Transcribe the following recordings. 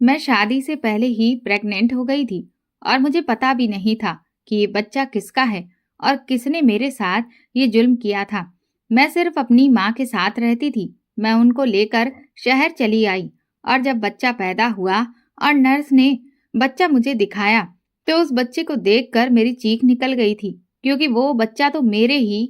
मैं शादी से पहले ही प्रेग्नेंट हो गई थी और मुझे पता भी नहीं था कि ये बच्चा किसका है और किसने मेरे साथ ये जुल्म किया था। मैं सिर्फ अपनी माँ के साथ रहती थी। मैं उनको लेकर शहर चली आई और जब बच्चा पैदा हुआ और नर्स ने बच्चा मुझे दिखाया तो उस बच्चे को देखकर मेरी चीख निकल गई थी, क्योंकि वो बच्चा तो मेरे ही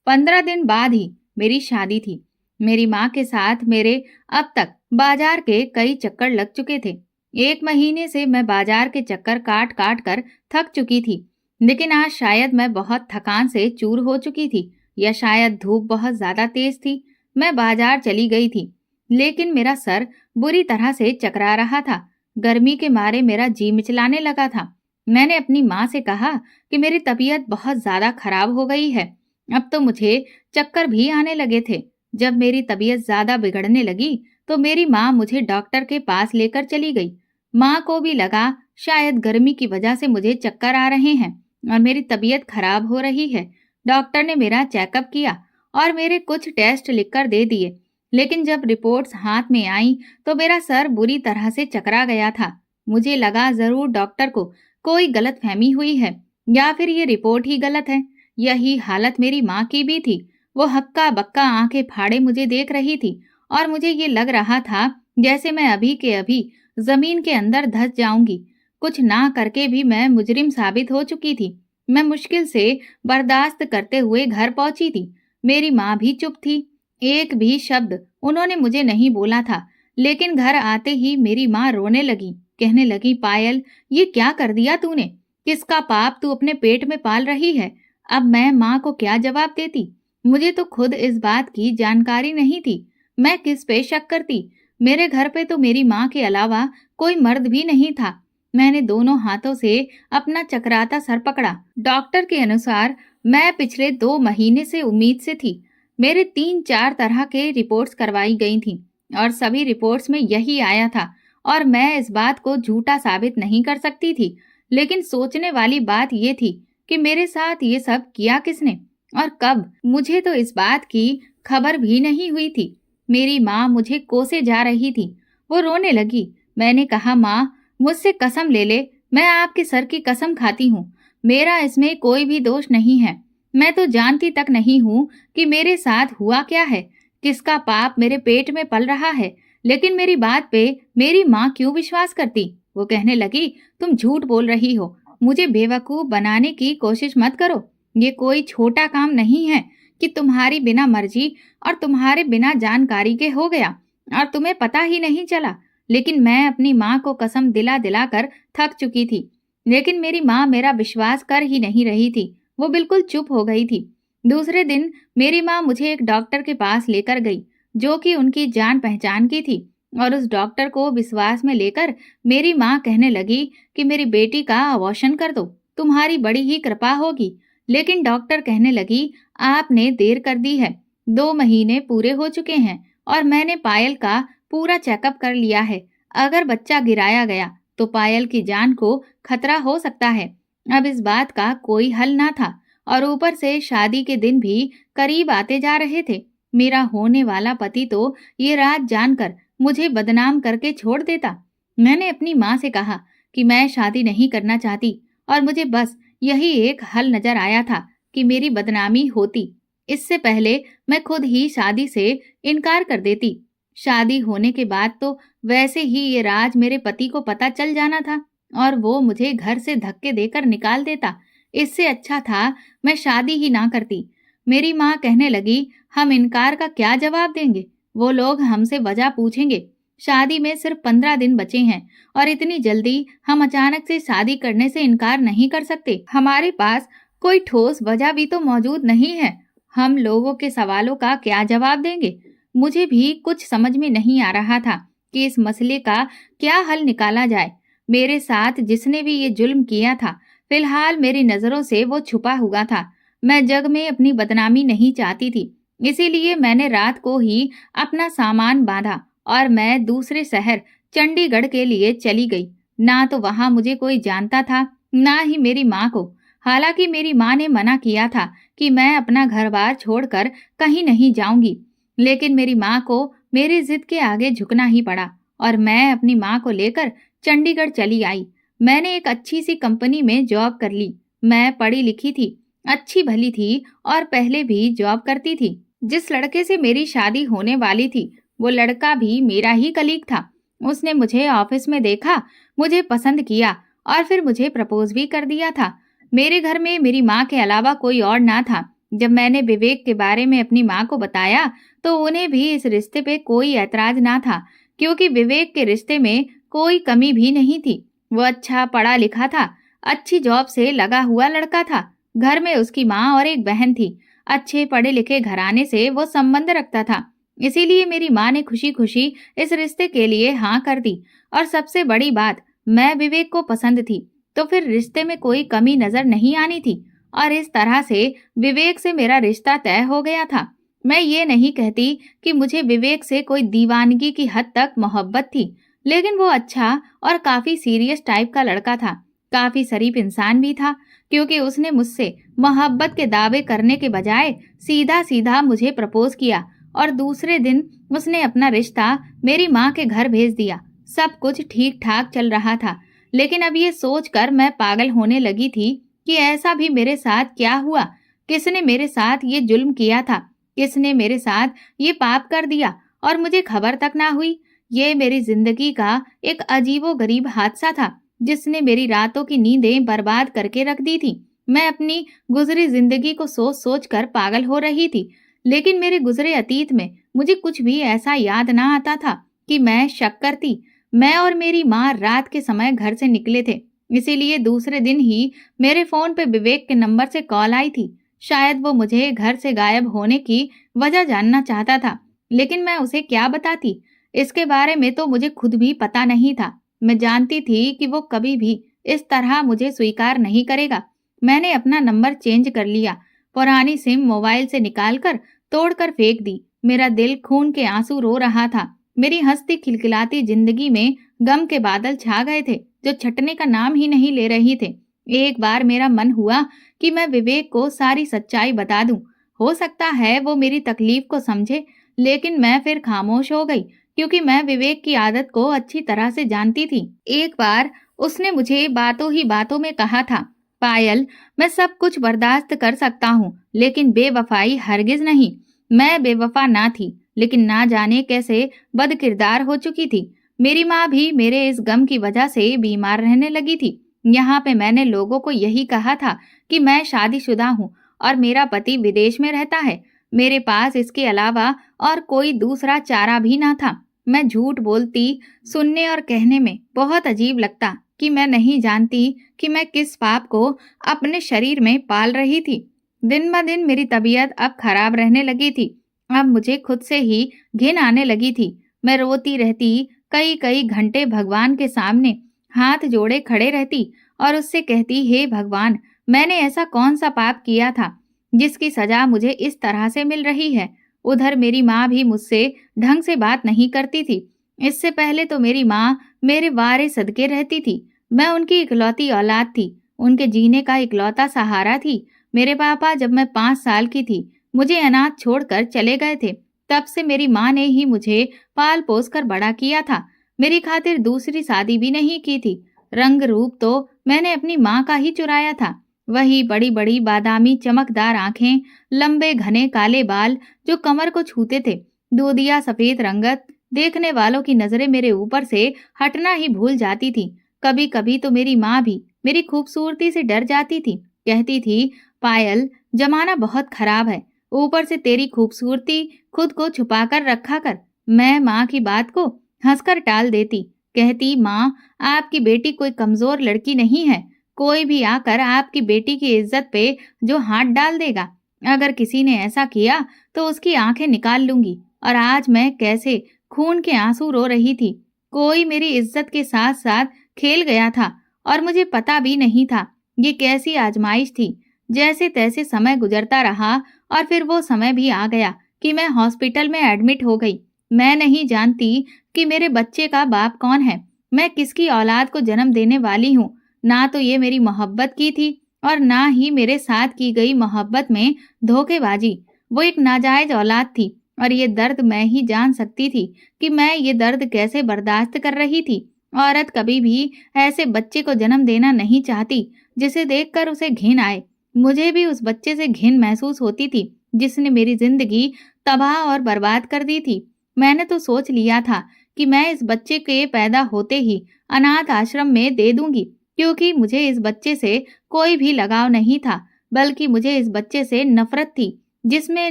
15 दिन बाद ही मेरी शादी थी। मेरी माँ के साथ मेरे अब तक बाजार के कई चक्कर लग चुके थे। 1 महीने से मैं बाजार के चक्कर काट काट कर थक चुकी थी, लेकिन आज शायद मैं बहुत थकान से चूर हो चुकी थी या शायद धूप बहुत ज्यादा तेज थी। मैं बाजार चली गई थी, लेकिन मेरा सर बुरी तरह से चकरा रहा था। गर्मी के मारे मेरा जी मिचलाने लगा था। मैंने अपनी माँ से कहा कि मेरी तबीयत बहुत ज्यादा खराब हो गई है। अब तो मुझे चक्कर भी आने लगे थे। जब मेरी तबीयत ज्यादा बिगड़ने लगी तो मेरी माँ मुझे डॉक्टर के पास लेकर चली गई। माँ को भी लगा शायद गर्मी की वजह से मुझे चक्कर आ रहे हैं और मेरी तबीयत खराब हो रही है। डॉक्टर ने मेरा चेकअप किया और मेरे कुछ टेस्ट लिखकर दे दिए, लेकिन जब रिपोर्ट्स हाथ में आई तो मेरा सर बुरी तरह से चकरा गया था। मुझे लगा जरूर डॉक्टर को कोई गलतफहमी हुई है या फिर ये रिपोर्ट ही गलत है। यही हालत मेरी माँ की भी थी। वो हक्का बक्का आंखें फाड़े मुझे देख रही थी और मुझे ये लग रहा था जैसे मैं अभी के अभी जमीन के अंदर धंस जाऊंगी। कुछ ना करके भी मैं मुजरिम साबित हो चुकी थी। मैं मुश्किल से बर्दाश्त करते हुए घर पहुंची थी। मेरी माँ भी चुप थी। एक भी शब्द उन्होंने मुझे नहीं बोला था, लेकिन घर आते ही मेरी माँ रोने लगी, कहने लगी, पायल, ये क्या कर दिया तूने? किसका पाप तू अपने पेट में पाल रही है? अब मैं माँ को क्या जवाब देती? मुझे तो खुद इस बात की जानकारी नहीं थी। मैं किस पे शक करती? मेरे घर पे तो मेरी माँ के अलावा कोई मर्द भी नहीं था। मैंने दोनों हाथों से अपना चकराता सर पकड़ा। डॉक्टर के अनुसार मैं पिछले 2 महीने से उम्मीद से थी। मेरे 3-4 तरह के रिपोर्ट्स करवाई गई थी और सभी रिपोर्ट्स में यही आया था और मैं इस बात को झूठा साबित नहीं कर सकती थी। लेकिन सोचने वाली बात ये थी कि मेरे साथ ये सब किया किसने और कब? मुझे तो इस बात की खबर भी नहीं हुई थी। मेरी माँ मुझे कोसे जा रही थी। वो रोने लगी। मैंने कहा, माँ, मुझसे कसम ले ले, मैं आपके सर की कसम खाती हूँ, मेरा इसमें कोई भी दोष नहीं है। मैं तो जानती तक नहीं हूँ कि मेरे साथ हुआ क्या है, किसका पाप मेरे पेट में पल रहा है। लेकिन मेरी बात पे मेरी माँ क्यों विश्वास करती? वो कहने लगी, तुम झूठ बोल रही हो, मुझे बेवकूफ बनाने की कोशिश मत करो। ये कोई छोटा काम नहीं है कि तुम्हारी बिना मर्जी और तुम्हारे बिना जानकारी के हो गया और तुम्हें पता ही नहीं चला। लेकिन मैं अपनी माँ को कसम दिला दिला कर थक चुकी थी, लेकिन मेरी माँ मेरा विश्वास कर ही नहीं रही थी। वो बिल्कुल चुप हो गई थी। दूसरे दिन मेरी माँ मुझे एक डॉक्टर के पास लेकर गई, जो कि उनकी जान पहचान की थी, और उस डॉक्टर को विश्वास में लेकर मेरी माँ कहने लगी कि मेरी बेटी का अबॉर्शन कर दो, तुम्हारी बड़ी ही कृपा होगी। लेकिन डॉक्टर कहने लगी, आपने देर कर दी है। 2 महीने पूरे हो चुके हैं और मैंने पायल का पूरा चेकअप कर लिया है। अगर बच्चा गिराया गया तो पायल की जान को खतरा हो सकता है। अब इस बात का कोई हल ना था और ऊपर से शादी के दिन भी करीब आते जा रहे थे। मेरा होने वाला पति तो ये रात जानकर मुझे बदनाम करके छोड़ देता। मैंने अपनी माँ से कहा कि मैं शादी नहीं करना चाहती और मुझे बस यही एक हल नजर आया था कि मेरी बदनामी होती। इससे पहले मैं खुद ही शादी से इनकार कर देती। शादी होने के बाद तो वैसे ही ये राज मेरे पति को पता चल जाना था और वो मुझे घर से धक्के देकर निकाल देता। इससे अच्छा था मैं शादी ही ना करती। मेरी माँ कहने लगी, हम इनकार का क्या जवाब देंगे? वो लोग हमसे वजह पूछेंगे। शादी में सिर्फ 15 दिन बचे हैं और इतनी जल्दी हम अचानक से शादी करने से इनकार नहीं कर सकते। हमारे पास कोई ठोस वजह भी तो मौजूद नहीं है। हम लोगों के सवालों का क्या जवाब देंगे? मुझे भी कुछ समझ में नहीं आ रहा था कि इस मसले का क्या हल निकाला जाए। मेरे साथ जिसने भी ये जुल्म किया था, फिलहाल मेरी नजरों से वो छुपा हुआ था। मैं जग में अपनी बदनामी नहीं चाहती थी, इसीलिए मैंने रात को ही अपना सामान बांधा और मैं दूसरे शहर चंडीगढ़ के लिए चली गई। ना तो वहां मुझे कोई जानता था, ना ही मेरी माँ को। हालांकि मेरी माँ ने मना किया था कि मैं अपना घर-बार छोड़कर कहीं नहीं जाऊंगी, लेकिन मेरी माँ को मेरी जिद के आगे झुकना ही पड़ा और मैं अपनी माँ को लेकर चंडीगढ़ चली आई। मैंने एक अच्छी सी कंपनी में जॉब कर ली। मैं पढ़ी लिखी थी, अच्छी भली थी और पहले भी जॉब करती थी। जिस लड़के से मेरी शादी होने वाली थी, वो लड़का भी मेरा ही कलीग था। उसने मुझे ऑफिस में देखा, मुझे पसंद किया और फिर मुझे प्रपोज भी कर दिया था। मेरे घर में मेरी माँ के अलावा कोई और ना था। जब मैंने विवेक के बारे में अपनी माँ को बताया तो उन्हें भी इस रिश्ते पे कोई ऐतराज ना था, क्योंकि विवेक के रिश्ते में कोई कमी भी नहीं थी। वो अच्छा पढ़ा लिखा था, अच्छी जॉब से लगा हुआ लड़का था। घर में उसकी माँ और एक बहन थी। अच्छे पढ़े लिखे घराने से वो संबंध रखता था। इसीलिए मेरी माँ ने खुशी खुशी इस रिश्ते के लिए हाँ कर दी। और सबसे बड़ी बात, मैं विवेक को पसंद थी, तो फिर रिश्ते में कोई कमी नजर नहीं आनी थी। और इस तरह से विवेक से मेरा रिश्ता तय हो गया था। मैं ये नहीं कहती कि मुझे विवेक से कोई दीवानगी की हद तक मोहब्बत थी, लेकिन वो अच्छा और काफी सीरियस टाइप का लड़का था। काफी शरीफ इंसान भी था, क्योंकि उसने मुझसे मोहब्बत के दावे करने के बजाय सीधा सीधा मुझे प्रपोज किया और दूसरे दिन उसने अपना रिश्ता मेरी माँ के घर भेज दिया। सब कुछ ठीक ठाक चल रहा था, लेकिन अब ये सोचकर मैं पागल होने लगी थी कि ऐसा भी मेरे साथ क्या हुआ। किसने मेरे साथ ये जुल्म किया था, किसने मेरे साथ ये पाप कर दिया और मुझे खबर तक ना हुई। ये मेरी जिंदगी का एक अजीबोगरीब हादसा था, जिसने मेरी रातों की नींदें बर्बाद करके रख दी थी। मैं अपनी गुजरी जिंदगी को सोच सोच कर पागल हो रही थी, लेकिन मेरे गुजरे अतीत में मुझे कुछ भी ऐसा याद ना आता था कि मैं शक करती। मैं और मेरी माँ रात के समय घर से निकले थे, इसीलिए दूसरे दिन ही मेरे फोन पे विवेक के नंबर से कॉल आई थी। शायद वो मुझे घर से गायब होने की वजह जानना चाहता था, लेकिन मैं उसे क्या बताती। इसके बारे में तो मुझे खुद भी पता नहीं था। मैं जानती थी कि वो कभी भी इस तरह मुझे स्वीकार नहीं करेगा। मैंने अपना नंबर चेंज कर लिया, पुरानी सिम मोबाइल से निकालकर तोड़कर फेंक दी। मेरा दिल खून के आंसू रो रहा था। मेरी हंसती खिलखिलाती जिंदगी में गम के बादल छा गए थे, जो छटने का नाम ही नहीं ले रही थे। एक बार मेरा मन हुआ कि मैं विवेक को सारी सच्चाई बता दूं। हो सकता है वो मेरी तकलीफ को समझे, लेकिन मैं फिर खामोश हो गई, क्योंकि मैं विवेक की आदत को अच्छी तरह से जानती थी। एक बार उसने मुझे बातों ही बातों में कहा था, पायल, मैं सब कुछ बर्दाश्त कर सकता हूँ, लेकिन बेवफाई हरगिज नहीं। मैं बेवफा ना थी, लेकिन ना जाने कैसे बदकिरदार हो चुकी थी। मेरी माँ भी मेरे इस गम की वजह से बीमार रहने लगी थी। यहाँ पे मैंने लोगों को यही कहा था कि मैं शादीशुदा हूँ और मेरा पति विदेश में रहता है। मेरे पास इसके अलावा और कोई दूसरा चारा भी ना था। मैं झूठ बोलती, सुनने और कहने में बहुत अजीब लगता कि मैं नहीं जानती कि मैं किस पाप को अपने शरीर में पाल रही थी। दिन ब दिन मेरी तबीयत अब खराब रहने लगी थी। अब मुझे खुद से ही घिन आने लगी थी। मैं रोती रहती, कई कई घंटे भगवान के सामने हाथ जोड़े खड़े रहती और उससे कहती, हे भगवान, मैंने ऐसा कौन सा पाप किया था जिसकी सजा मुझे इस तरह से मिल रही है। उधर मेरी माँ भी मुझसे ढंग से बात नहीं करती थी। इससे पहले तो मेरी माँ मेरे वारे सदके रहती थी। मैं उनकी इकलौती औलाद थी, उनके जीने का इकलौता सहारा थी। मेरे पापा जब मैं 5 साल की थी, मुझे अनाथ छोड़कर चले गए थे। तब से मेरी माँ ने ही मुझे पाल पोस कर बड़ा किया था। मेरी खातिर दूसरी शादी भी नहीं की थी। रंग रूप तो मैंने अपनी माँ का ही चुराया था। वही बड़ी बड़ी बादामी चमकदार आंखें, लंबे घने काले बाल जो कमर को छूते थे, दूधिया सफेद रंगत। देखने वालों की नजरें मेरे ऊपर से हटना ही भूल जाती थी। कभी कभी तो मेरी माँ भी मेरी खूबसूरती से डर जाती थी। कहती थी, पायल, जमाना बहुत खराब है, ऊपर से तेरी खूबसूरती खुद को छुपा कर रखा कर। मैं माँ की बात को हंसकर टाल देती। कहती, माँ, आपकी बेटी कोई कमजोर लड़की नहीं है। कोई भी आकर आपकी बेटी की इज्जत पे जो हाथ डाल देगा, अगर किसी ने ऐसा किया तो उसकी आंखें निकाल लूंगी। और आज मैं कैसे खून के आंसू रो रही थी। कोई मेरी इज्जत के साथ साथ खेल गया था और मुझे पता भी नहीं था। ये कैसी आजमाइश थी। जैसे तैसे समय गुजरता रहा और फिर वो समय भी आ गया कि मैं हॉस्पिटल में एडमिट हो गई। मैं नहीं जानती कि मेरे बच्चे का बाप कौन है, मैं किसकी औलाद को जन्म देने वाली हूँ। ना तो ये मेरी मोहब्बत की थी और ना ही मेरे साथ की गई मोहब्बत में धोखेबाजी। वो एक नाजायज औलाद थी और ये दर्द मैं ही जान सकती थी कि मैं ये दर्द कैसे बर्दाश्त कर रही थी। औरत कभी भी ऐसे बच्चे को जन्म देना नहीं चाहती जिसे देखकर उसे घिन आए। मुझे भी उस बच्चे से घिन महसूस होती थी जिसने मेरी जिंदगी तबाह और बर्बाद कर दी थी। मैंने तो सोच लिया था कि मैं इस बच्चे के पैदा होते ही अनाथ आश्रम में दे दूंगी, क्योंकि मुझे इस बच्चे से कोई भी लगाव नहीं था, बल्कि मुझे इस बच्चे से नफरत थी जिसमें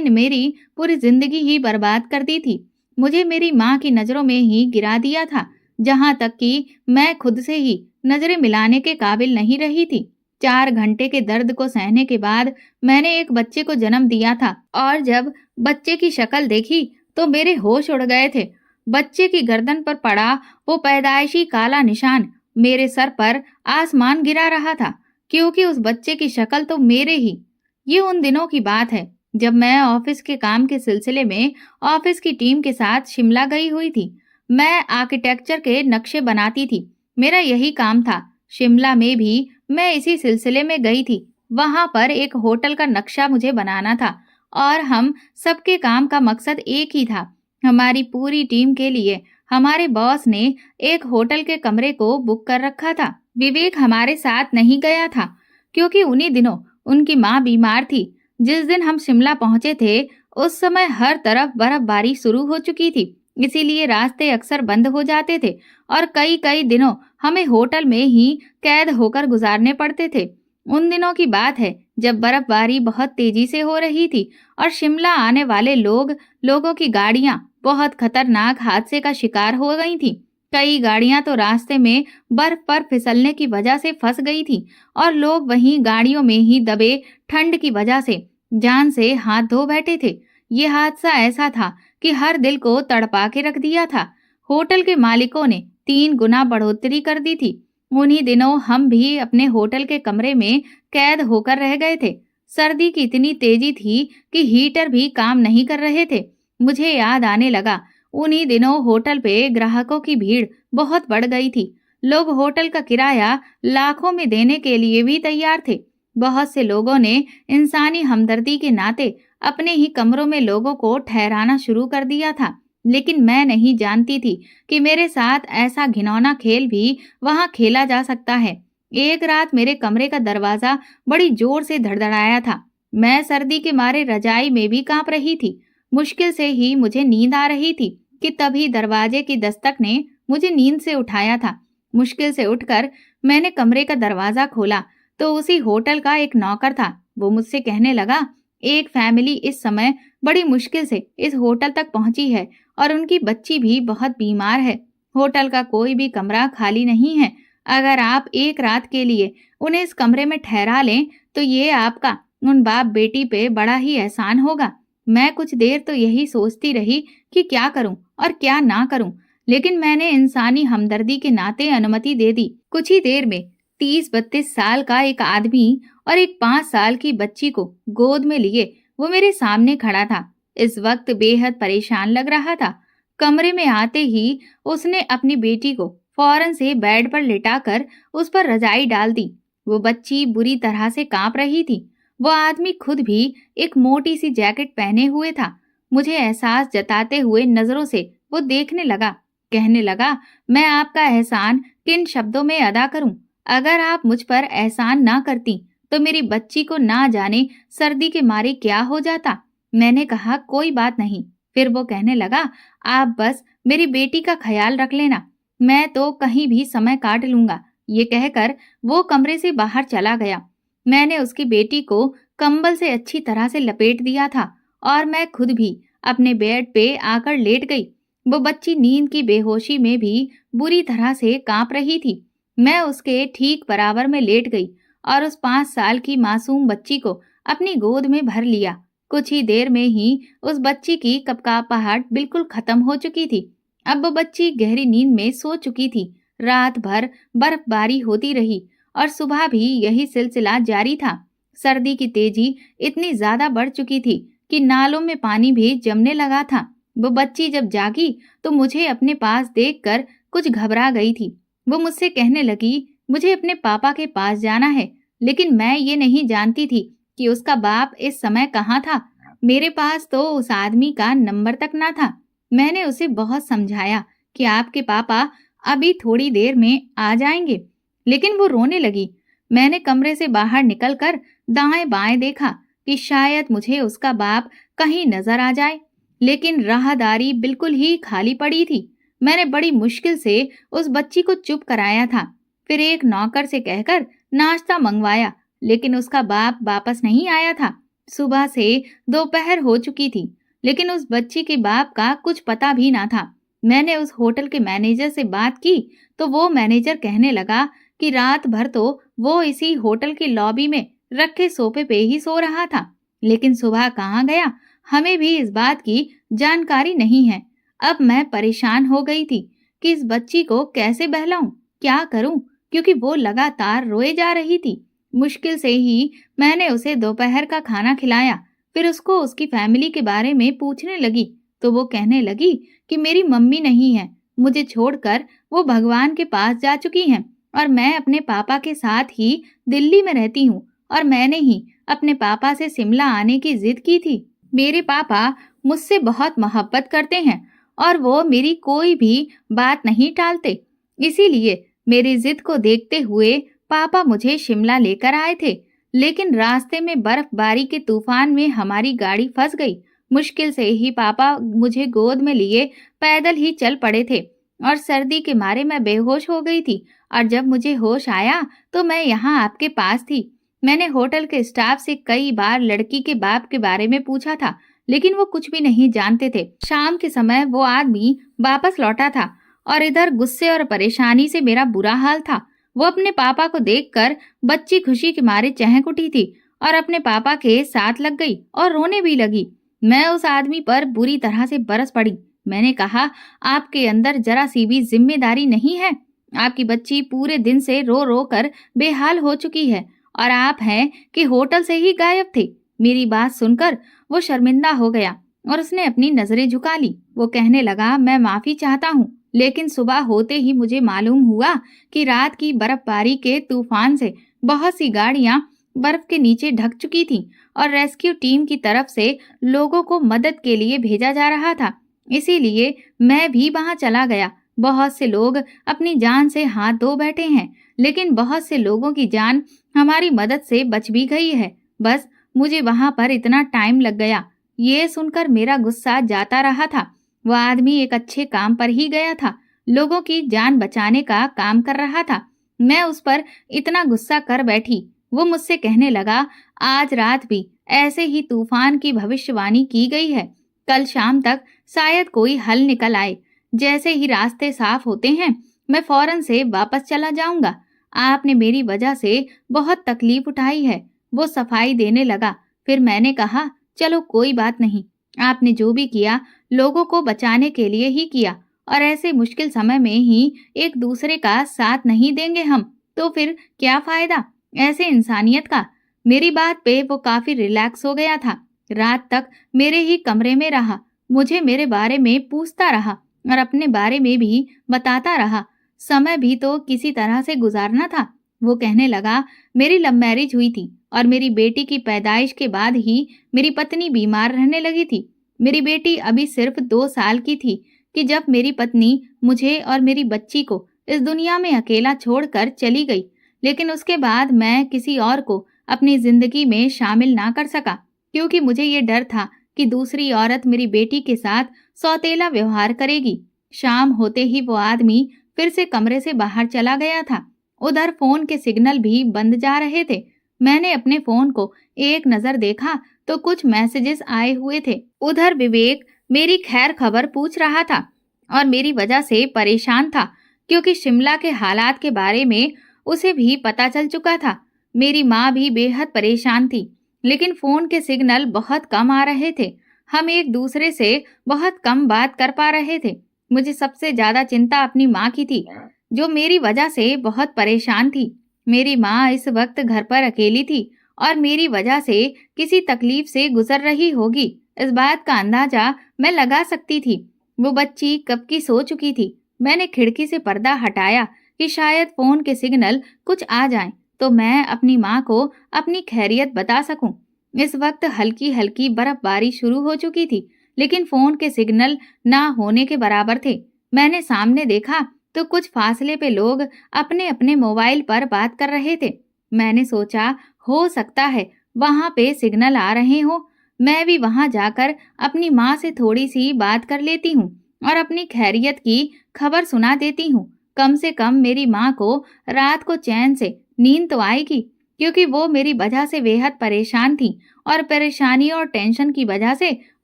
मेरी पूरी जिंदगी ही बर्बाद कर दी थी। मुझे मेरी माँ की नजरों में ही गिरा दिया था, जहां तक कि मैं खुद से ही नजरें मिलाने के काबिल नहीं रही थी। 4 घंटे के दर्द को सहने के बाद मैंने एक बच्चे को जन्म दिया था, और जब बच्चे की शक्ल देखी तो मेरे होश उड़ गए थे। बच्चे की गर्दन पर पड़ा वो पैदाइशी काला निशान मेरे सर पर आसमान गिरा रहा था, क्योंकि उस बच्चे की शक्ल तो मेरे ही। ये उन दिनों की बात है जब मैं ऑफिस के काम के सिलसिले में ऑफिस की टीम के साथ शिमला गई हुई थी। मैं आर्किटेक्चर के नक्शे बनाती थी, मेरा यही काम था। शिमला में भी मैं इसी सिलसिले में गई थी। वहां पर एक होटल का नक्शा मुझे बनाना था, और हम सबके काम का मकसद एक ही था। हमारी पूरी टीम के लिए हमारे बॉस ने एक होटल के कमरे को बुक कर रखा था। विवेक हमारे साथ नहीं गया था, क्योंकि उन्हीं दिनों उनकी माँ बीमार थी। जिस दिन हम शिमला पहुंचे थे उस समय हर तरफ बर्फबारी शुरू हो चुकी थी, इसीलिए रास्ते अक्सर बंद हो जाते थे और कई कई दिनों हमें होटल में ही कैद होकर गुजारने पड़ते थे। उन दिनों की बात है जब बर्फबारी बहुत तेजी से हो रही थी और शिमला आने वाले लोगों की गाड़ियां बहुत खतरनाक हादसे का शिकार हो गई थी। कई गाड़ियां तो रास्ते में बर्फ पर फिसलने की वजह से फंस गई थी, और लोग वहीं गाड़ियों में ही दबे ठंड की वजह से जान से हाथ धो बैठे थे। ये हादसा ऐसा था कि हर दिल को तड़पा के रख दिया था। होटल के मालिकों ने 3 गुना बढ़ोतरी कर दी थी। उन्हीं दिनों हम भी अपने होटल के कमरे में कैद होकर रह गए थे। सर्दी की इतनी तेजी थी कि हीटर भी काम नहीं कर रहे थे। मुझे याद आने लगा, उन्हीं दिनों होटल पे ग्राहकों की भीड़ बहुत बढ़ गई थी। लोग होटल का किराया लाखों में देने के लिए भी तैयार थे। बहुत से लोगों ने इंसानी हमदर्दी के नाते अपने ही कमरों में लोगों को ठहराना शुरू कर दिया था। लेकिन मैं नहीं जानती थी कि मेरे साथ ऐसा घिनौना खेल भी वहां खेला जा सकता है। एक रात मेरे कमरे का दरवाजा बड़ी जोर से धड़धड़ाया था। मैं सर्दी के मारे रजाई में भी कांप रही थी। मुश्किल से ही मुझे नींद आ रही थी कि तभी दरवाजे की दस्तक ने मुझे नींद से उठाया था। मुश्किल से उठकर मैंने कमरे का दरवाजा खोला तो उसी होटल का एक नौकर था। वो मुझसे कहने लगा, एक फैमिली इस समय बड़ी मुश्किल से इस होटल तक पहुंची है और उनकी बच्ची भी बहुत बीमार है। होटल का कोई भी कमरा खाली नहीं है। अगर आप एक रात के लिए उन्हें इस कमरे में ठहरा लें तो ये आपका उन बाप बेटी पे बड़ा ही एहसान होगा। मैं कुछ देर तो यही सोचती रही कि क्या करूं और क्या ना करूं, लेकिन मैंने इंसानी हमदर्दी के नाते अनुमति दे दी। कुछ ही देर में 30-32 साल का एक आदमी और एक 5 साल की बच्ची को गोद में लिए वो मेरे सामने खड़ा था। इस वक्त बेहद परेशान लग रहा था। कमरे में आते ही उसने अपनी बेटी को फौरन से बेड पर लिटाकर उस पर रजाई डाल दी। वो बच्ची बुरी तरह से कांप रही थी। वो आदमी खुद भी एक मोटी सी जैकेट पहने हुए था। मुझे एहसास जताते हुए नजरों से वो देखने लगा। कहने लगा, मैं आपका एहसान किन शब्दों में अदा करूं? अगर आप मुझ पर एहसान ना करती तो मेरी बच्ची को ना जाने सर्दी के मारे क्या हो जाता। मैंने कहा, कोई बात नहीं। फिर वो कहने लगा, आप बस मेरी बेटी का ख्याल रख लेना, मैं तो कहीं भी समय काट लूंगा। ये कहकर वो कमरे से बाहर चला गया। मैंने उसकी बेटी को कंबल से अच्छी तरह से लपेट दिया था और मैं खुद भी अपने बेड पे आकर लेट गई। वो बच्ची नींद की बेहोशी में भी बुरी तरह से कांप रही थी। मैं उसके ठीक बराबर में लेट गई और उस 5 साल की मासूम बच्ची को अपनी गोद में भर लिया। कुछ ही देर में ही उस बच्ची की कपकपाहट बिल्कुल खत्म हो चुकी थी। अब वो बच्ची गहरी नींद में सो चुकी थी। रात भर बर्फबारी होती रही और सुबह भी यही सिलसिला जारी था। सर्दी की तेजी इतनी ज्यादा बढ़ चुकी थी कि नालों में पानी भी जमने लगा था। वो बच्ची जब जागी तो मुझे अपने पास देखकर कुछ घबरा गई थी। वो मुझसे कहने लगी, मुझे अपने पापा के पास जाना है। लेकिन मैं ये नहीं जानती थी कि उसका बाप इस समय कहाँ था। मेरे पास तो उस आदमी का नंबर तक ना था। मैंने उसे बहुत समझाया कि आपके पापा अभी थोड़ी देर में आ जाएंगे, लेकिन वो रोने लगी। मैंने कमरे से बाहर निकलकर दाएं बाएं देखा कि शायद मुझे उसका बाप कहीं नजर आ जाए, लेकिन राहदारी बिल्कुल ही खाली पड़ी थी। मैंने बड़ी मुश्किल से उस बच्ची को चुप कराया था, फिर एक नौकर से कहकर नाश्ता मंगवाया, लेकिन उसका बाप वापस नहीं आया था। सुबह से दोपहर हो चुकी थी, लेकिन उस बच्ची के बाप का कुछ पता भी ना था। मैंने उस होटल के मैनेजर से बात की तो वो मैनेजर कहने लगा कि रात भर तो वो इसी होटल के लॉबी में रखे सोफे पे ही सो रहा था, लेकिन सुबह कहाँ गया हमें भी इस बात की जानकारी नहीं है। अब मैं परेशान हो गई थी कि इस बच्ची को कैसे बहलाऊं, क्या करूं, क्योंकि वो लगातार रोए जा रही थी। मुश्किल से ही मैंने उसे दोपहर का खाना खिलाया, फिर उसको उसकी फैमिली के बारे में पूछने लगी तो वो कहने लगी कि मेरी मम्मी नहीं है, मुझे छोड़कर वो भगवान के पास जा चुकी हैं और मैं अपने पापा के साथ ही दिल्ली में रहती हूँ और मैंने ही अपने पापा से शिमला आने की जिद की थी। मेरे पापा मुझसे बहुत मोहब्बत करते हैं और वो मेरी कोई भी बात नहीं टालते, इसीलिए मेरी जिद को देखते हुए पापा मुझे शिमला लेकर आए थे, लेकिन रास्ते में बर्फबारी के तूफान में हमारी गाड़ी फंस गई। मुश्किल से ही पापा मुझे गोद में लिए पैदल ही चल पड़े थे और सर्दी के मारे मैं बेहोश हो गई थी और जब मुझे होश आया तो मैं यहाँ आपके पास थी। मैंने होटल के स्टाफ से कई बार लड़की के बाप के बारे में पूछा था, लेकिन वो कुछ भी नहीं जानते थे। शाम के समय वो आदमी वापस लौटा था और इधर गुस्से और परेशानी से मेरा बुरा हाल था। वो अपने पापा को देखकर बच्ची खुशी के मारे चहक उठी थी और अपने पापा के साथ लग गई और रोने भी लगी। मैं उस आदमी पर बुरी तरह से बरस पड़ी। मैंने कहा, आपके अंदर जरा सी भी जिम्मेदारी नहीं है। आपकी बच्ची पूरे दिन से रो रो कर बेहाल हो चुकी है और आप हैं कि होटल से ही गायब थे। मेरी बात सुनकर वो शर्मिंदा हो गया और उसने अपनी नजरें झुका ली। वो कहने लगा, मैं माफी चाहता हूँ, लेकिन सुबह होते ही मुझे मालूम हुआ कि रात की बर्फबारी के तूफान से बहुत सी गाड़ियां बर्फ के नीचे ढक चुकी थीं और रेस्क्यू टीम की तरफ से लोगों को मदद के लिए भेजा जा रहा था, इसीलिए मैं भी वहां चला गया। बहुत से लोग अपनी जान से हाथ धो बैठे हैं, लेकिन बहुत से लोगों की जान हमारी मदद से बच भी गई है। बस मुझे वहां पर इतना टाइम लग गया। ये सुनकर मेरा गुस्सा जाता रहा था। वह आदमी एक अच्छे काम पर ही गया था, लोगों की जान बचाने का काम कर रहा था। मैं उस पर इतना गुस्सा कर बैठी। वो मुझसे कहने लगा, आज रात भी ऐसे ही तूफान की भविष्यवाणी की गई है, कल शाम तक शायद कोई हल निकल आए। जैसे ही रास्ते साफ होते हैं मैं फौरन से वापस चला जाऊंगा। आपने मेरी वजह से बहुत तकलीफ उठाई है। वो सफाई देने लगा। फिर मैंने कहा, चलो कोई बात नहीं, आपने जो भी किया लोगों को बचाने के लिए ही किया और ऐसे मुश्किल समय में ही एक दूसरे का साथ नहीं देंगे हम तो फिर क्या फायदा ऐसे इंसानियत का। मेरी बात पे वो काफी रिलैक्स हो गया था। रात तक मेरे ही कमरे में रहा, मुझे मेरे बारे में पूछता रहा और अपने बारे में भी बताता रहा। समय भी तो किसी तरह से गुजारना था। वो कहने लगा, मेरी लव मैरिज हुई थी और मेरी बेटी की पैदाइश के बाद ही मेरी पत्नी बीमार रहने लगी थी। मेरी बेटी अभी सिर्फ 2 साल की थी कि जब मेरी पत्नी मुझे और मेरी बच्ची को इस दुनिया में अकेला छोड़कर चली गई, लेकिन उसके बाद मैं किसी और को अपनी जिंदगी में शामिल ना कर सका, क्योंकि मुझे ये डर था कि दूसरी औरत मेरी बेटी के साथ सौतेला व्यवहार करेगी। शाम होते ही वो आदमी फिर से कमरे से बाहर चला गया था। उधर फोन के सिग्नल भी बंद जा रहे थे। मैंने अपने फोन को एक नजर देखा तो कुछ मैसेजेस आए हुए थे। उधर विवेक मेरी खैर खबर पूछ रहा था और मेरी वजह से परेशान था, क्योंकि शिमला के हालात के बारे में उसे भी पता चल चुका था। मेरी माँ भी बेहद परेशान थी, लेकिन फोन के सिग्नल बहुत कम आ रहे थे। हम एक दूसरे से बहुत कम बात कर पा रहे थे। मुझे सबसे ज्यादा चिंता अपनी माँ की थी, जो मेरी वजह से बहुत परेशान थी। मेरी माँ इस वक्त घर पर अकेली थी और मेरी वजह से किसी तकलीफ से गुजर रही होगी, इस बात का अंदाजा मैं लगा सकती थी। वो बच्ची कब की सो चुकी थी। मैंने खिड़की से पर्दा हटाया कि शायद फोन के सिग्नल कुछ आ जाएं, तो मैं अपनी माँ को अपनी खैरियत बता सकूं। इस वक्त हल्की हल्की बर्फबारी शुरू हो चुकी थी, लेकिन फोन के सिग्नल ना होने के बराबर थे। मैंने सामने देखा तो कुछ फासले पे लोग अपने अपने मोबाइल पर बात कर रहे थे। मैंने सोचा हो सकता है वहां पे सिग्नल आ रहे हो, मैं भी वहां जाकर अपनी माँ से थोड़ी सी बात कर लेती हूँ और अपनी खैरियत की खबर सुना देती हूँ। कम से कम मेरी माँ को रात को चैन से नींद तो आएगी, क्योंकि वो मेरी वजह से बेहद परेशान थी और परेशानी और टेंशन की वजह से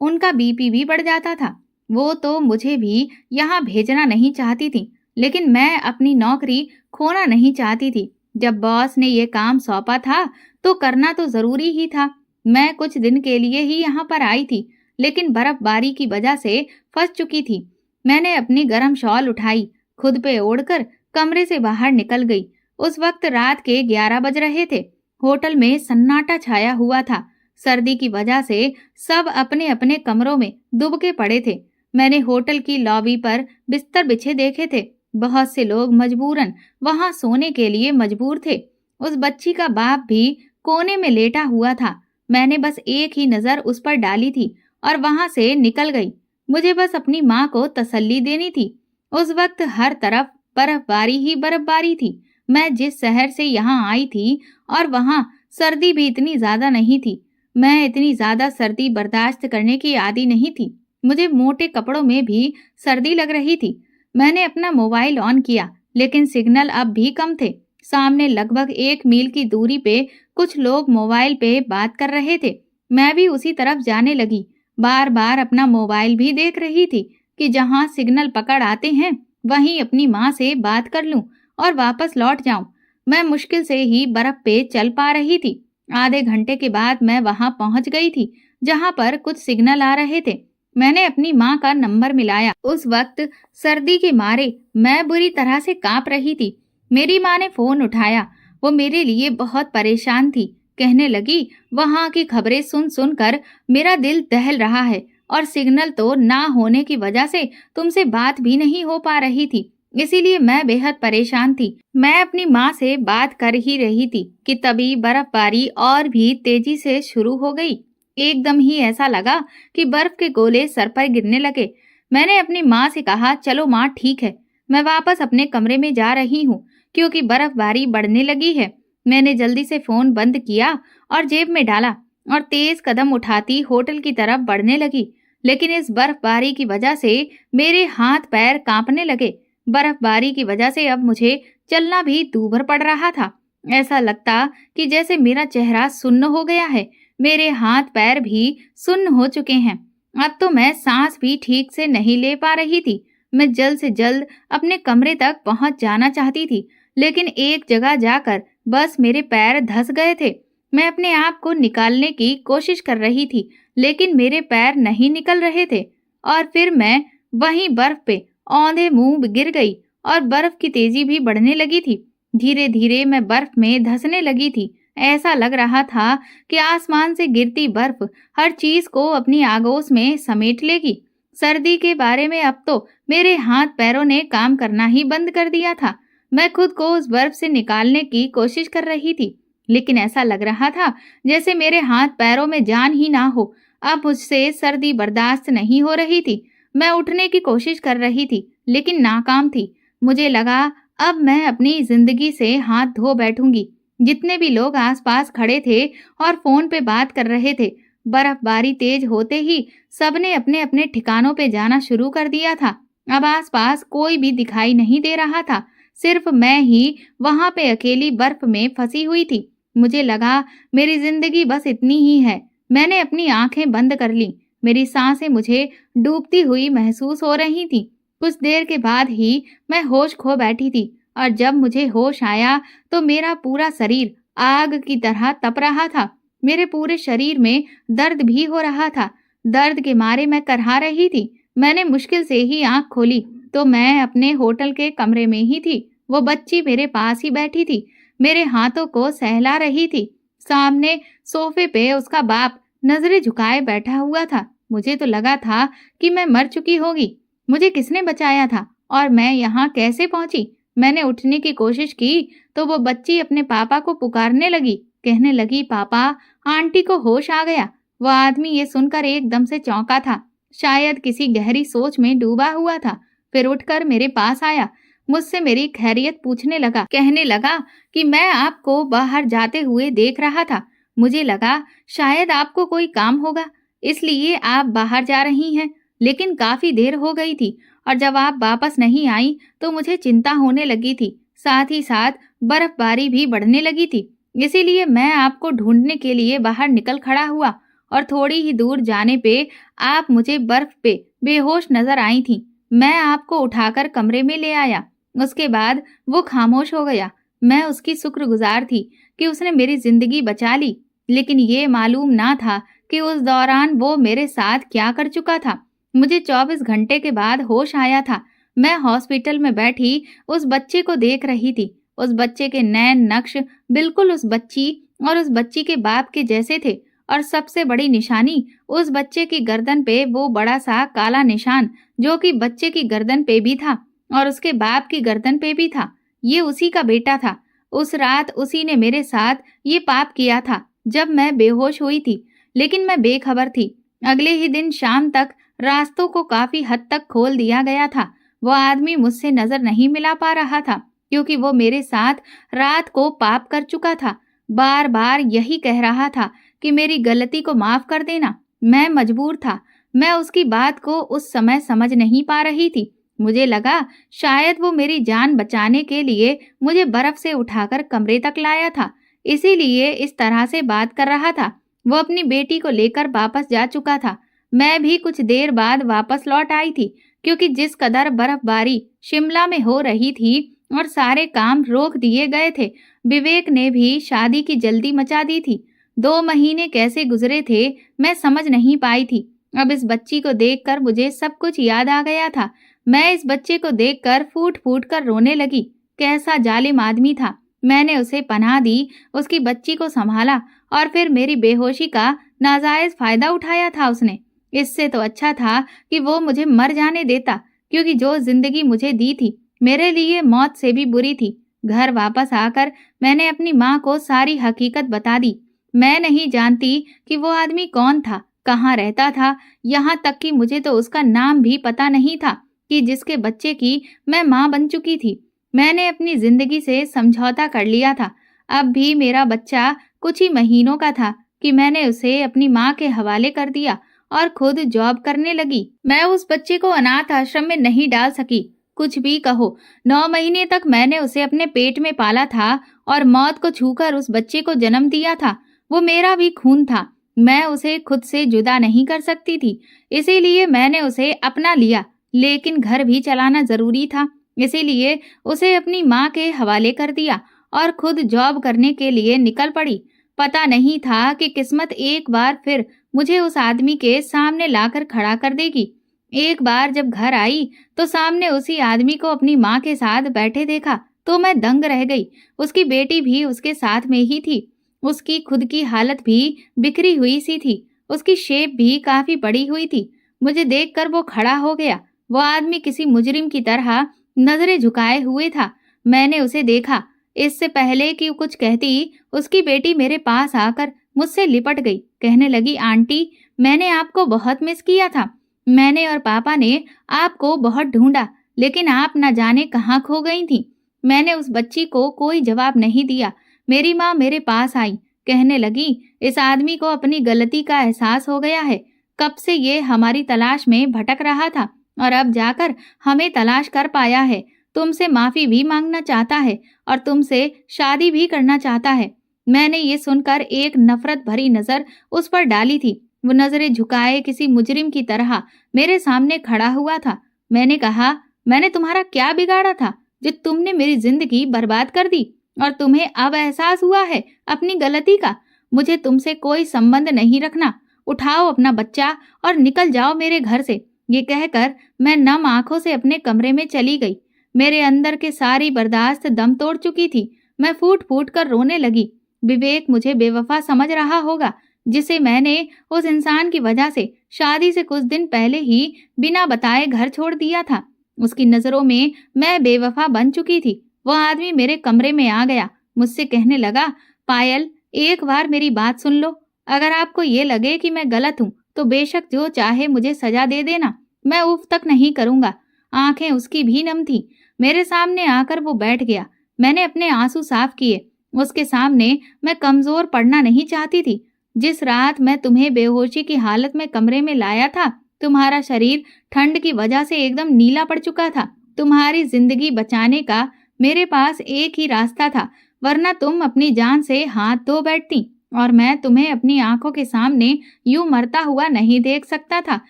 उनका बीपी भी बढ़ जाता था। वो तो मुझे भी यहाँ भेजना नहीं चाहती थी, लेकिन मैं अपनी नौकरी खोना नहीं चाहती थी। जब बॉस ने ये काम सौंपा था तो करना तो जरूरी ही था। मैं कुछ दिन के लिए ही यहाँ पर आई थी, लेकिन बर्फबारी की वजह से फंस चुकी थी। मैंने अपनी गर्म शॉल उठाई, खुद पे ओढ़कर कमरे से बाहर निकल गई। उस वक्त रात के 11 बज रहे थे। होटल में सन्नाटा छाया हुआ था। सर्दी की वजह से सब अपने अपने कमरों में दुबके पड़े थे। मैंने होटल की लॉबी पर बिस्तर बिछे देखे थे। बहुत से लोग मजबूरन वहां सोने के लिए मजबूर थे। उस बच्ची का बाप भी कोने में लेटा हुआ था। मैंने बस एक ही नजर उस पर डाली थी और वहां से निकल गई। मुझे बस अपनी माँ को तसल्ली देनी थी। उस वक्त हर तरफ बर्फबारी ही बर्फबारी थी। मैं जिस शहर से यहाँ आई थी और वहाँ सर्दी भी इतनी ज्यादा नहीं थी। मैं इतनी ज्यादा सर्दी बर्दाश्त करने की आदी नहीं थी। मुझे मोटे कपड़ों में भी सर्दी लग रही थी। मैंने अपना मोबाइल ऑन किया, लेकिन सिग्नल अब भी कम थे। सामने लगभग 1 मील की दूरी पे कुछ लोग मोबाइल पे बात कर रहे थे। मैं भी उसी तरफ जाने लगी। बार बार अपना मोबाइल भी देख रही थी कि जहां सिग्नल पकड़ आते हैं वहीं अपनी माँ से बात कर लूं और वापस लौट जाऊं। मैं मुश्किल से ही बर्फ पे चल पा रही थी। आधे घंटे के बाद मैं वहां पहुंच गई थी जहां पर कुछ सिग्नल आ रहे थे। मैंने अपनी माँ का नंबर मिलाया। उस वक्त सर्दी के मारे मैं बुरी तरह से कांप रही थी। मेरी माँ ने फोन उठाया। वो मेरे लिए बहुत परेशान थी। कहने लगी, वहां की खबरें सुन सुनकर मेरा दिल दहल रहा है और सिग्नल तो ना होने की वजह से तुमसे बात भी नहीं हो पा रही थी, इसीलिए मैं बेहद परेशान थी। मैं अपनी माँ से बात कर ही रही थी कि तभी बर्फबारी और भी तेजी से शुरू हो गई। एकदम ही ऐसा लगा कि बर्फ के गोले सर पर गिरने लगे। मैंने अपनी माँ से कहा, चलो माँ ठीक है, मैं वापस अपने कमरे में जा रही हूँ क्योंकि बर्फबारी बढ़ने लगी है। मैंने जल्दी से फोन बंद किया और जेब में डाला और तेज कदम उठाती होटल की तरफ बढ़ने लगी। लेकिन इस बर्फबारी की वजह से मेरे हाथ पैर कांपने लगे। बर्फबारी की वजह से अब मुझे चलना भी दूभर पड़ रहा था। ऐसा लगता कि जैसे मेरा चेहरा सुन्न हो गया है। मेरे हाथ पैर भी सुन्न हो चुके हैं। अब तो मैं सांस भी ठीक से नहीं ले पा रही थी। मैं जल्द से जल्द अपने कमरे तक पहुंच जाना चाहती थी, लेकिन एक जगह जाकर बस मेरे पैर धंस गए थे। मैं अपने आप को निकालने की कोशिश कर रही थी, लेकिन मेरे पैर नहीं निकल रहे थे। और फिर मैं वहीं बर्फ पे औंधे मुंह गिर गई और बर्फ की तेजी भी बढ़ने लगी थी। धीरे धीरे मैं बर्फ में धंसने लगी थी। ऐसा लग रहा था कि आसमान से गिरती बर्फ हर चीज को अपनी आगोश में समेट लेगी। सर्दी के बारे में अब तो मेरे हाथ पैरों ने काम करना ही बंद कर दिया था। मैं खुद को उस बर्फ से निकालने की कोशिश कर रही थी, लेकिन ऐसा लग रहा था जैसे मेरे हाथ पैरों में जान ही ना हो। अब मुझसे सर्दी बर्दाश्त नहीं हो रही थी। मैं उठने की कोशिश कर रही थी, लेकिन नाकाम थी। मुझे लगा अब मैं अपनी जिंदगी से हाथ धो बैठूंगी। जितने भी लोग आसपास खड़े थे और फोन पे बात कर रहे थे, बर्फबारी तेज होते ही सबने अपने अपने ठिकानों पे जाना शुरू कर दिया था। अब आसपास कोई भी दिखाई नहीं दे रहा था। सिर्फ मैं ही वहां पे अकेली बर्फ में फंसी हुई थी। मुझे लगा मेरी जिंदगी बस इतनी ही है। मैंने अपनी आंखें बंद कर ली। मेरी सांसें मुझे डूबती हुई महसूस हो रही थी। कुछ देर के बाद ही मैं होश खो बैठी थी और जब मुझे होश आया तो मेरा पूरा शरीर आग की तरह तप रहा था। मेरे पूरे शरीर में दर्द भी हो रहा था। दर्द के मारे मैं करहा रही थी। मैंने मुश्किल से ही आंख खोली तो मैं अपने होटल के कमरे में ही थी। वो बच्ची मेरे पास ही बैठी थी, मेरे हाथों को सहला रही थी। सामने सोफे पे उसका बाप नजरें झुकाए बैठा हुआ था। मुझे तो लगा था कि मैं मर चुकी होगी। मुझे किसने बचाया था और मैं यहाँ कैसे पहुंची? मैंने उठने की कोशिश की तो वो बच्ची अपने पापा को पुकारने लगी, कहने लगी, पापा, आंटी को होश आ गया। वह आदमी ये सुनकर एकदम से चौंका था, शायद किसी गहरी सोच में डूबा हुआ था। फिर उठकर मेरे पास आया, मुझसे मेरी खैरियत पूछने लगा। कहने लगा कि मैं आपको बाहर जाते हुए देख रहा था। मुझे लगा शायद आपको कोई काम होगा, इसलिए आप बाहर जा रही हैं। लेकिन काफी देर हो गई थी और जब आप वापस नहीं आई तो मुझे चिंता होने लगी थी। साथ ही साथ बर्फबारी भी बढ़ने लगी थी, इसीलिए मैं आपको ढूंढने के लिए बाहर निकल खड़ा हुआ और थोड़ी ही दूर जाने पे आप मुझे बर्फ पे बेहोश नजर आई थी। मैं आपको उठाकर कमरे में ले आया। उसके बाद वो खामोश हो गया। मैं उसकी शुक्रगुजार थी कि उसने मेरी जिंदगी बचा ली, लेकिन ये मालूम ना था कि उस दौरान वो मेरे साथ क्या कर चुका था। मुझे 24 घंटे के बाद होश आया था। मैं हॉस्पिटल में बैठी उस बच्चे को देख रही थी। उस बच्चे के नैन नक्श बिल्कुल उस बच्ची और उस बच्ची के बाप के जैसे थे, और सबसे बड़ी निशानी, उस बच्चे की गर्दन पे वो बड़ा सा काला निशान जो कि बच्चे की गर्दन पे भी था और उसके बाप की गर्दन पे भी था। ये उसी का बेटा था। उस रात उसी ने मेरे साथ ये पाप किया था जब मैं बेहोश हुई थी, लेकिन मैं बेखबर थी। अगले ही दिन शाम तक रास्तों को काफी हद तक खोल दिया गया था। वो आदमी मुझसे नजर नहीं मिला पा रहा था क्योंकि वो मेरे साथ रात को पाप कर चुका था। बार बार यही कह रहा था कि मेरी गलती को माफ कर देना। मैं मजबूर था। मैं उसकी बात को उस समय समझ नहीं पा रही थी। मुझे लगा शायद वो मेरी जान बचाने के लिए मुझे बर्फ से उठाकर कमरे तक लाया था, इसीलिए इस तरह से बात कर रहा था। वो अपनी बेटी को लेकर वापस जा चुका था। मैं भी कुछ देर बाद वापस लौट आई थी क्योंकि जिस कदर बर्फबारी शिमला में हो रही थी और सारे काम रोक दिए गए थे, विवेक ने भी शादी की जल्दी मचा दी थी। 2 महीने कैसे गुजरे थे मैं समझ नहीं पाई थी। अब इस बच्ची को देखकर मुझे सब कुछ याद आ गया था। मैं इस बच्चे को देखकर फूट फूट कर रोने लगी। कैसा जालिम आदमी था। मैंने उसे पनाह दी, उसकी बच्ची को संभाला और फिर मेरी बेहोशी का नाजायज फायदा उठाया था उसने। इससे तो अच्छा था कि वो मुझे मर जाने देता, क्योंकि जो जिंदगी मुझे दी थी मेरे लिए मौत से भी बुरी थी। घर वापस आकर मैंने अपनी माँ को सारी हकीकत बता दी। मैं नहीं जानती कि वो आदमी कौन था, कहाँ रहता था, यहाँ तक कि मुझे तो उसका नाम भी पता नहीं था कि जिसके बच्चे की मैं माँ बन चुकी थी। मैंने अपनी जिंदगी से समझौता कर लिया था। अब भी मेरा बच्चा कुछ ही महीनों का था कि मैंने उसे अपनी माँ के हवाले कर दिया और खुद जॉब करने लगी। मैं उस बच्चे को अनाथ आश्रम में नहीं डाल सकी। कुछ भी कहो, 9 महीने तक मैंने उसे अपने पेट में पाला था और मौत को छूकर उस बच्चे को जन्म दिया था। वो मेरा भी खून था। मैं उसे खुद से जुदा नहीं कर सकती थी, इसीलिए मैंने उसे अपना लिया। लेकिन घर भी चलाना जरूरी था, इसीलिए उसे अपनी माँ के हवाले कर दिया और खुद जॉब करने के लिए निकल पड़ी। पता नहीं था कि किस्मत एक बार फिर मुझे उस आदमी के सामने लाकर खड़ा कर देगी। एक बार जब घर आई तो सामने उसी आदमी को अपनी माँ के साथ बैठे देखा तो मैं दंग रह गई। उसकी बेटी भी उसके साथ में ही थी। उसकी खुद की हालत भी बिखरी हुई सी थी। उसकी शेप भी काफी बड़ी हुई थी। मुझे देखकर वो खड़ा हो गया। वो आदमी किसी मुजरिम की तरह नजरें झुकाए हुए था। मैंने उसे देखा। इससे पहले कि कुछ कहती, उसकी बेटी मेरे पास आकर मुझसे लिपट गई। कहने लगी, आंटी, मैंने आपको बहुत मिस किया था। मैंने और पापा ने आपको बहुत ढूंढा, लेकिन आप न जाने कहाँ खो गई थी। मैंने उस बच्ची को कोई जवाब नहीं दिया। मेरी माँ मेरे पास आई। कहने लगी, इस आदमी को अपनी गलती का एहसास हो गया है। कब से ये हमारी तलाश में भटक रहा था और अब जाकर हमें तलाश कर पाया है। तुमसे माफी भी मांगना चाहता है और तुमसे शादी भी करना चाहता है। मैंने ये सुनकर एक नफरत भरी नजर उस पर डाली थी। वो नजरें झुकाए किसी मुजरिम की तरह मेरे सामने खड़ा हुआ था। मैंने कहा, मैंने तुम्हारा क्या बिगाड़ा था जो तुमने मेरी जिंदगी बर्बाद कर दी और तुम्हें अब एहसास हुआ है अपनी गलती का। मुझे तुमसे कोई संबंध नहीं रखना। उठाओ अपना बच्चा और निकल जाओ मेरे घर से। ये कहकर मैं नम आंखों से अपने कमरे में चली गई। मेरे अंदर के सारी बर्दाश्त दम तोड़ चुकी थी। मैं फूट फूट कर रोने लगी। विवेक मुझे बेवफा समझ रहा होगा, जिसे मैंने उस इंसान की वजह से शादी से कुछ दिन पहले ही बिना बताए घर छोड़ दिया था। उसकी नजरों में मैं बेवफा बन चुकी थी। वह आदमी मेरे कमरे में आ गया। मुझसे कहने लगा, पायल, एक बार मेरी बात सुन लो। अगर आपको ये लगे कि मैं गलत हूँ तो बेशक जो चाहे मुझे सजा दे देना, मैं उफ तक नहीं करूंगा। आंखें उसकी भी नम थी। मेरे सामने आकर वो बैठ गया। मैंने अपने आंसू साफ किए। उसके सामने मैं कमजोर पड़ना नहीं चाहती थी। जिस रात मैं तुम्हें बेहोशी की हालत में कमरे में लाया था, तुम्हारा शरीर ठंड की वजह से एकदम नीला पड़ चुका था। तुम्हारी जिंदगी बचाने का मेरे पास एक ही रास्ता था, वरना तुम अपनी जान से हाथ धो बैठती और मैं तुम्हें अपनी आंखों के सामने यूं मरता हुआ नहीं देख सकता था,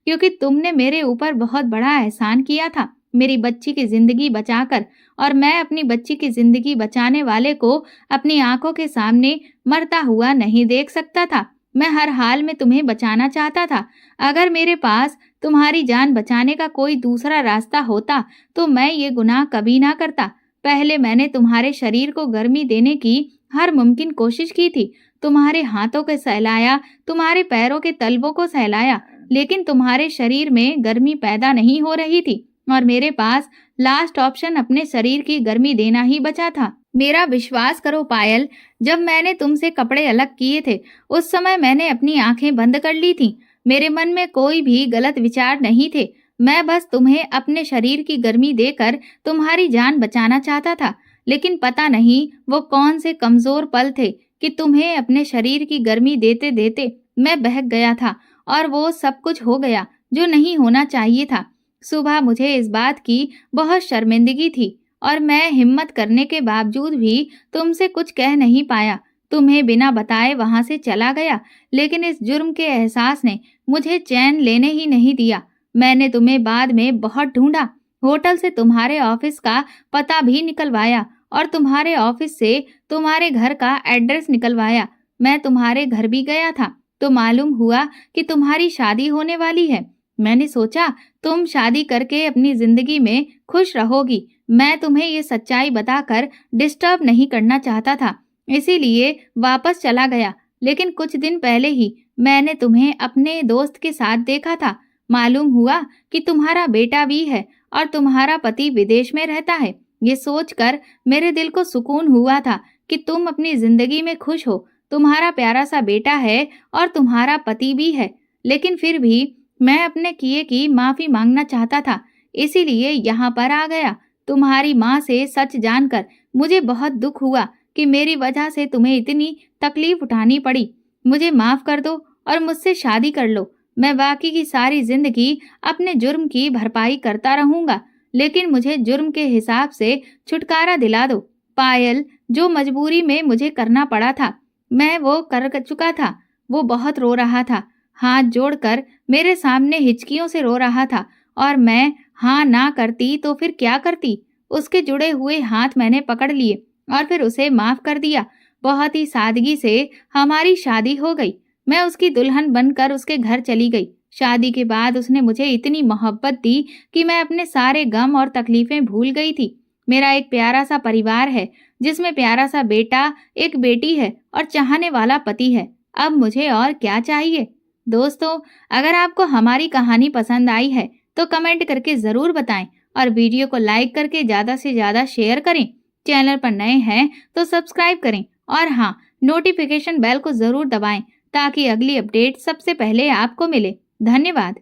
क्योंकि तुमने मेरे ऊपर बहुत बड़ा एहसान किया था, मेरी बच्ची की जिंदगी बचाकर। और मैं अपनी बच्ची की जिंदगी बचाने वाले को अपनी आंखों के सामने मरता हुआ नहीं देख सकता था। मैं हर हाल में तुम्हें बचाना चाहता था। अगर मेरे पास तुम्हारी जान बचाने का कोई दूसरा रास्ता होता तो मैं ये गुनाह कभी ना करता। पहले मैंने तुम्हारे शरीर को गर्मी देने की हर मुमकिन कोशिश की थी। तुम्हारे हाथों को सहलाया, तुम्हारे पैरों के तलवों को सहलाया, लेकिन तुम्हारे शरीर में गर्मी पैदा नहीं हो रही थी और मेरे पास लास्ट ऑप्शन अपने शरीर की गर्मी देना ही बचा था। मेरा विश्वास करो पायल, जब मैंने तुमसे कपड़े अलग किए थे उस समय मैंने अपनी आंखें बंद कर ली थी। मेरे मन में कोई भी गलत विचार नहीं थे। मैं बस तुम्हें अपने शरीर की गर्मी देकर तुम्हारी जान बचाना चाहता था। लेकिन पता नहीं वो कौन से कमजोर पल थे कि तुम्हें अपने शरीर की गर्मी देते देते मैं बहक गया था और वो सब कुछ हो गया जो नहीं होना चाहिए था। सुबह मुझे इस बात की बहुत शर्मिंदगी थी और मैं हिम्मत करने के बावजूद भी तुमसे कुछ कह नहीं पाया। तुम्हें बिना बताए वहां से चला गया, लेकिन इस जुर्म के एहसास ने मुझे चैन लेने ही नहीं दिया। मैंने तुम्हें बाद में बहुत ढूंढा, होटल से तुम्हारे ऑफिस का पता भी निकलवाया और तुम्हारे ऑफिस से तुम्हारे घर का एड्रेस निकलवाया। मैं तुम्हारे घर भी गया था तो मालूम हुआ कि तुम्हारी शादी होने वाली है। मैंने सोचा तुम शादी करके अपनी जिंदगी में खुश रहोगी। मैं तुम्हें ये सच्चाई बताकर डिस्टर्ब नहीं करना चाहता था, इसीलिए वापस चला गया। लेकिन कुछ दिन पहले ही मैंने तुम्हें अपने दोस्त के साथ देखा था। मालूम हुआ कि तुम्हारा बेटा भी है और तुम्हारा पति विदेश में रहता है। ये सोचकर मेरे दिल को सुकून हुआ था कि तुम अपनी जिंदगी में खुश हो। तुम्हारा प्यारा सा बेटा है और तुम्हारा पति भी है, लेकिन फिर भी मैं अपने किए की माफी मांगना चाहता था, इसीलिए यहाँ पर आ गया। तुम्हारी माँ से सच जानकर मुझे बहुत दुख हुआ कि मेरी वजह से तुम्हें इतनी तकलीफ उठानी पड़ी। मुझे माफ कर दो और मुझसे शादी कर लो। मैं बाकी की सारी जिंदगी अपने जुर्म की भरपाई करता रहूंगा, लेकिन मुझे जुर्म के हिसाब से छुटकारा दिला दो। पायल, जो मजबूरी में मुझे करना पड़ा था मैं वो कर चुका था। वो बहुत रो रहा था, हाथ जोड़कर मेरे सामने हिचकियों से रो रहा था और मैं हाँ ना करती तो फिर क्या करती। उसके जुड़े हुए हाथ मैंने पकड़ लिए और फिर उसे माफ कर दिया। बहुत ही सादगी से हमारी शादी हो गई। मैं उसकी दुल्हन बनकर उसके घर चली गई। शादी के बाद उसने मुझे इतनी मोहब्बत दी कि मैं अपने सारे गम और तकलीफें भूल गई थी। मेरा एक प्यारा सा परिवार है जिसमें प्यारा सा बेटा, एक बेटी है और चाहने वाला पति है। अब मुझे और क्या चाहिए। दोस्तों, अगर आपको हमारी कहानी पसंद आई है तो कमेंट करके जरूर बताएं और वीडियो को लाइक करके ज्यादा से ज्यादा शेयर करें। चैनल पर नए हैं तो सब्सक्राइब करें और हाँ, नोटिफिकेशन बेल को जरूर दबाएं ताकि अगली अपडेट सबसे पहले आपको मिले। धन्यवाद।